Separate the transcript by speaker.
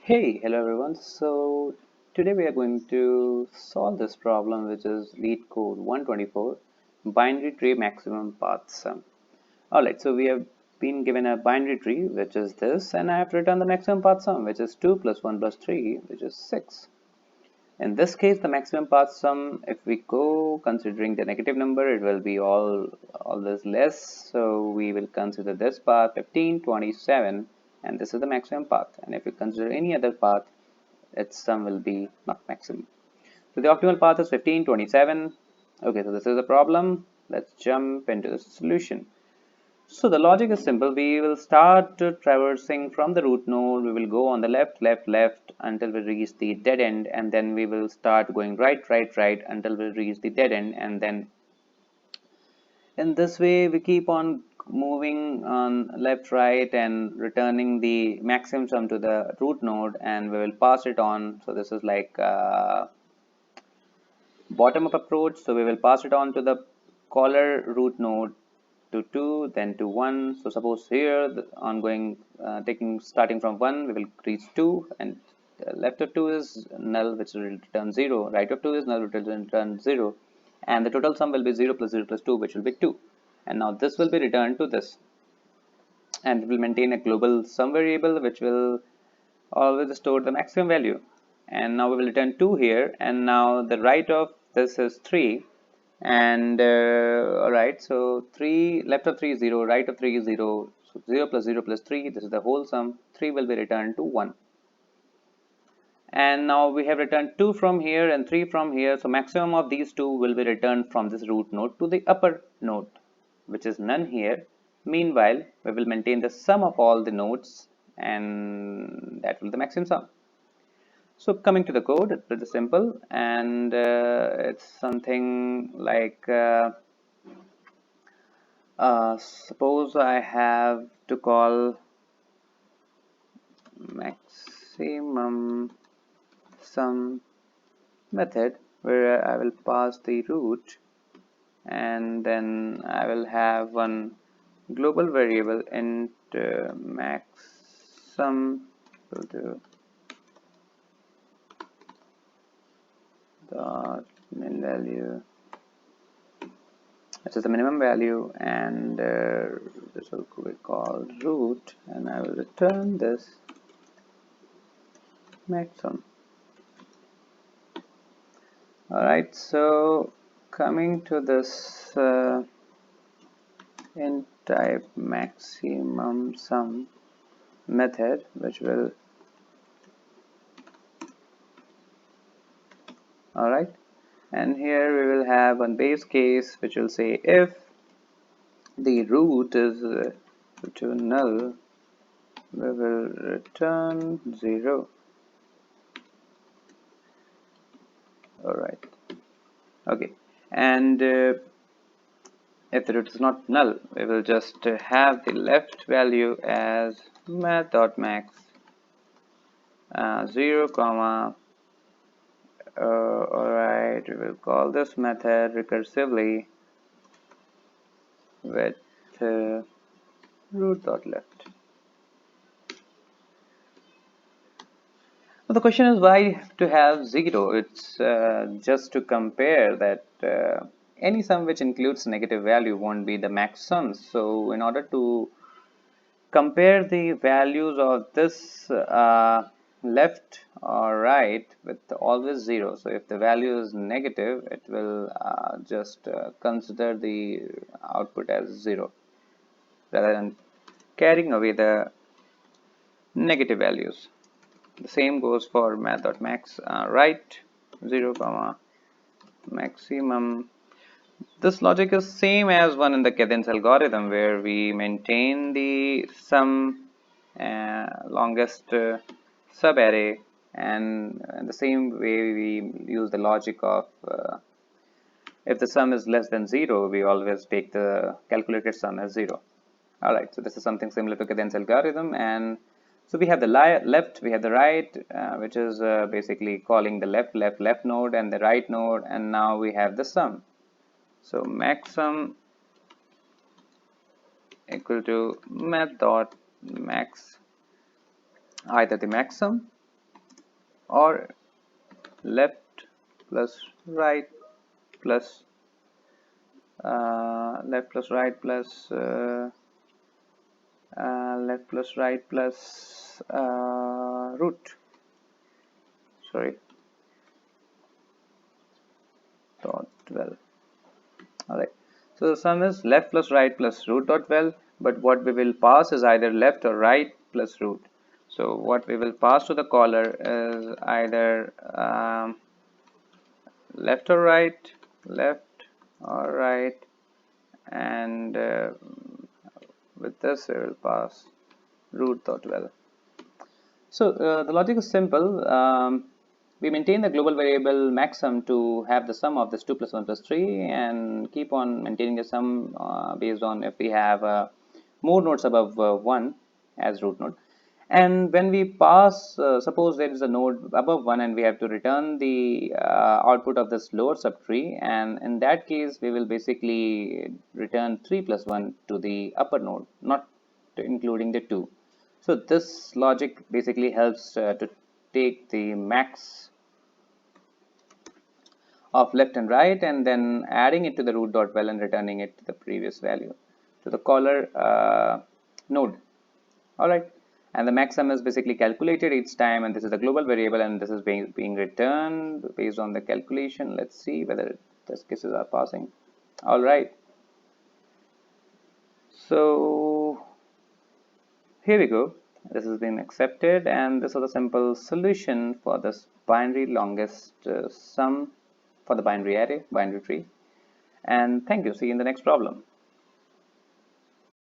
Speaker 1: Hey, hello everyone. So today we are going to solve this problem, which is LeetCode 124 binary tree maximum path sum. Alright, so we have been given a binary tree, which is this, and I have to return the maximum path sum, which is 2 plus 1 plus 3, which is 6. In this case, the maximum path sum, if we go considering the negative number, it will be always less. So we will consider this path 15, 27, and this is the maximum path. And if we consider any other path, its sum will be not maximum. So the optimal path is 15, 27. Okay, so this is the problem. Let's jump into the solution. So the logic is simple. We will start traversing from the root node. We will go on the left, left, left until we reach the dead end, and then we will start going right, right, right until we reach the dead end, and then in this way we keep on moving on left, right, and returning the maximum sum to the root node, and we will pass it on. So this is like bottom up approach. So we will pass it on to the caller root node to 2, then to 1. So suppose here the ongoing starting from 1, we will reach 2, and left of 2 is null, which will return 0. Right of 2 is null, which will return 0, and the total sum will be 0 plus 0 plus 2, which will be 2. And now this will be returned to this, and it will maintain a global sum variable which will always store the maximum value. And now we will return 2 here, and now the right of this is 3, and alright, so 3 left of 3 is 0, right of 3 is 0, so 0 plus 0 plus 3, this is the whole sum. 3 will be returned to 1, and now we have returned 2 from here and 3 from here, so maximum of these two will be returned from this root node to the upper node, which is none here. Meanwhile, we will maintain the sum of all the nodes, and that will be the maximum sum. So coming to the code, it's pretty simple, and it's something like suppose I have to call maximum sum method where I will pass the root, and then I will have one global variable int maxsum equal to dot min value, which is the minimum value, and this will be called root, and I will return this maxsum. Alright, so coming to this int type maximum sum method, which will alright, and here we will have one base case which will say if the root is to null, we will return 0. Alright, okay, and if the root is not null, we will just have the left value as math.max 0 comma alright, we will call this method recursively with root.left. Now the question is why to have 0? It's just to compare that any sum which includes negative value won't be the max sum. So in order to compare the values of this left or right with always 0. So if the value is negative, it will just consider the output as 0 rather than carrying away the negative values. The same goes for math.max right 0 comma maximum. This logic is same as one in the Kadane's algorithm, where we maintain the sum longest subarray, and in the same way we use the logic of if the sum is less than 0, we always take the calculated sum as 0. Alright, so this is something similar to Kadane's algorithm, and so we have the left, we have the right, which is basically calling the left node and the right node, and now we have the sum. So maxsum equal to math.max, either the maxsum or left plus right plus left plus right plus left plus right plus root, sorry, dot well. Alright, so the sum is left plus right plus root dot well, but what we will pass is either left or right plus root. So what we will pass to the caller is either left or right, left or right, and with this we will pass root dot well. So the logic is simple. We maintain the global variable maxSum to have the sum of this 2 plus 1 plus 3 and keep on maintaining the sum based on if we have more nodes above 1 as root node. And when we pass, suppose there is a node above 1 and we have to return the output of this lower subtree, and in that case we will basically return 3 plus 1 to the upper node, not including the 2. So this logic basically helps to take the max of left and right and then adding it to the root dot well and returning it to the previous value to the caller node. Alright, and the maxSum is basically calculated each time, and this is the global variable, and this is being returned based on the calculation. Let's see whether test cases are passing. Alright, so here we go. This has been accepted, and this is a simple solution for this binary longest sum for the binary array, binary tree. And thank you. See you in the next problem.